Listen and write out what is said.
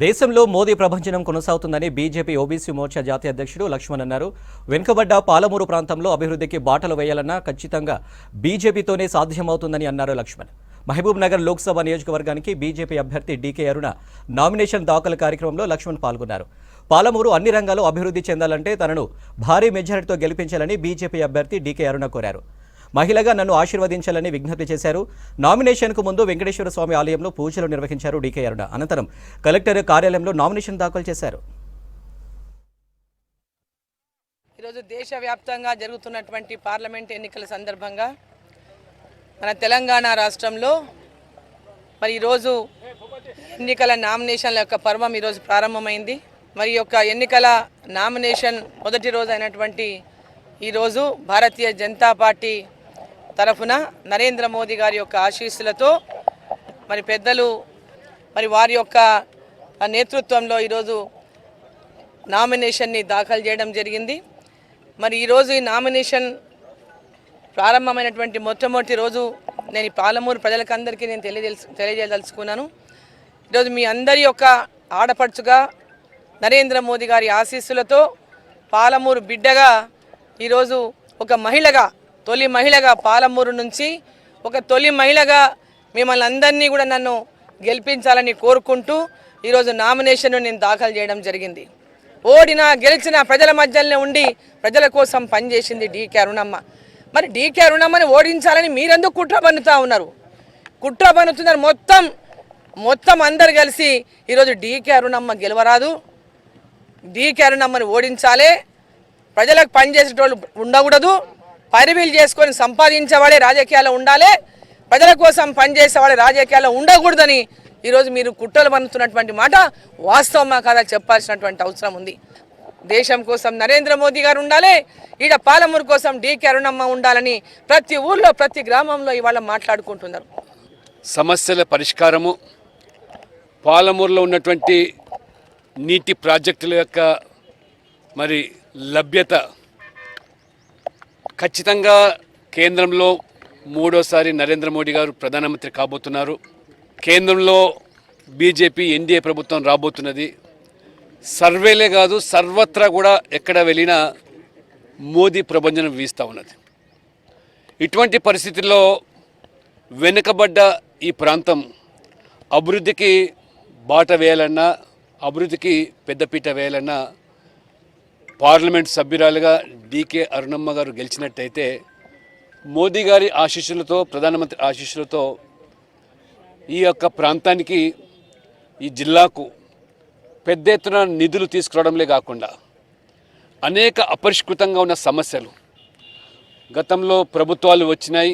దేశంలో మోదీ ప్రభంజనం కొనసాగుతుందని బీజేపీ ఓబీసీ మోర్చా జాతీయ అధ్యక్షుడు లక్ష్మణ్ అన్నారు. వెనుకబడ్డ పాలమూరు ప్రాంతంలో అభివృద్ధికి బాటలు వేయాలన్నా ఖచ్చితంగా బీజేపీతోనే సాధ్యమవుతుందని అన్నారు లక్ష్మణ్. మహబూబ్ నగర్ లోక్సభ నియోజకవర్గానికి బీజేపీ అభ్యర్థి డీకే అరుణ నామినేషన్ దాఖలు కార్యక్రమంలో లక్ష్మణ్ పాల్గొన్నారు. పాలమూరు అన్ని రంగాల్లో అభివృద్ధి చెందాలంటే తనను భారీ మెజారిటీతో గెలిపించాలని బీజేపీ అభ్యర్థి డీకే అరుణ కోరారు. మహిళగా నన్ను ఆశీర్వదించాలని విజ్ఞప్తి చేశారు. నామినేషన్కు ముందు వెంకటేశ్వర స్వామి ఆలయంలో పూజలు నిర్వహించారు డీకే అరుణ. అనంతరం కలెక్టర్ కార్యాలయంలో నామినేషన్ దాఖలు చేశారు. ఈరోజు దేశవ్యాప్తంగా జరుగుతున్నటువంటి పార్లమెంట్ ఎన్నికల సందర్భంగా మన తెలంగాణ రాష్ట్రంలో మరి ఈరోజు ఎన్నికల నామినేషన్ల యొక్క పర్వం ఈరోజు ప్రారంభమైంది. మరి యొక్క ఎన్నికల నామినేషన్ మొదటి రోజు అయినటువంటి ఈరోజు భారతీయ జనతా పార్టీ తరఫున నరేంద్ర మోదీ గారి యొక్క ఆశీస్సులతో మరి పెద్దలు మరి వారి యొక్క నేతృత్వంలో ఈరోజు నామినేషన్ని దాఖలు చేయడం జరిగింది. మరి ఈరోజు ఈ నామినేషన్ ప్రారంభమైనటువంటి మొట్టమొదటి రోజు నేను ఈ పాలమూరు ప్రజలకందరికీ నేను తెలియజేయదలుచుకున్నాను. ఈరోజు మీ అందరి యొక్క ఆడపడుచుగా నరేంద్ర మోదీ గారి ఆశీస్సులతో పాలమూరు బిడ్డగా ఈరోజు ఒక మహిళగా తొలి మహిళగా పాలమూరు నుంచి ఒక తొలి మహిళగా మిమ్మల్ని అందరినీ కూడా నన్ను గెలిపించాలని కోరుకుంటూ ఈరోజు నామినేషన్ నేను దాఖలు చేయడం జరిగింది. ఓడినా గెలిచిన ప్రజల మధ్యలోనే ఉండి ప్రజల కోసం పనిచేసింది డీకే అరుణమ్మ. మరి డీకే అరుణమ్మని ఓడించాలని మీరెందుకు కుట్ర పన్నుతూ ఉన్నారు? కుట్ర పన్నుతున్నారు. మొత్తం అందరు కలిసి ఈరోజు డీకే అరుణమ్మ గెలవరాదు, డీకే అరుణమ్మని ఓడించాలి. ప్రజలకు పనిచేసేటోళ్ళు ఉండకూడదు, పరివీలు చేసుకొని సంపాదించేవాడే రాజకీయాల్లో ఉండాలి, ప్రజల కోసం పనిచేసేవాడే రాజకీయాల్లో ఉండకూడదని ఈరోజు మీరు కుట్రలు పన్నుతున్నటువంటి మాట వాస్తవమా కాదా చెప్పాల్సినటువంటి అవసరం ఉంది. దేశం కోసం నరేంద్ర మోదీ గారు ఉండాలి, ఈడ పాలమూరు కోసం డీకే అరుణమ్మ ఉండాలని ప్రతి ఊళ్ళో ప్రతి గ్రామంలో ఇవాళ మాట్లాడుకుంటున్నారు. సమస్యల పరిష్కారము, పాలమూరులో ఉన్నటువంటి నీటి ప్రాజెక్టుల యొక్క మరి లభ్యత ఖచ్చితంగా కేంద్రంలో మూడోసారి నరేంద్ర మోడీ గారు ప్రధానమంత్రి కాబోతున్నారు. కేంద్రంలో బీజేపీ ఎన్డీఏ ప్రభుత్వం రాబోతున్నది. సర్వేలే కాదు సర్వత్రా కూడా ఎక్కడ వెళ్ళినా మోదీ ప్రభంజనం వీస్తూ ఉన్నది. ఇటువంటి పరిస్థితుల్లో వెనుకబడ్డ ఈ ప్రాంతం అభివృద్ధికి బాట వేయాలన్నా, అభివృద్ధికి పెద్దపీట వేయాలన్నా పార్లమెంట్ సభ్యురాలుగా డీకే అరుణమ్మ గారు గెలిచినట్టయితే మోదీ గారి ఆశీస్సులతో, ప్రధానమంత్రి ఆశీస్సులతో ఈ యొక్క ప్రాంతానికి, ఈ జిల్లాకు పెద్ద ఎత్తున నిధులు తీసుకురావడంలే కాకుండా అనేక అపరిష్కృతంగా ఉన్న సమస్యలు గతంలో ప్రభుత్వాలు వచ్చినాయి,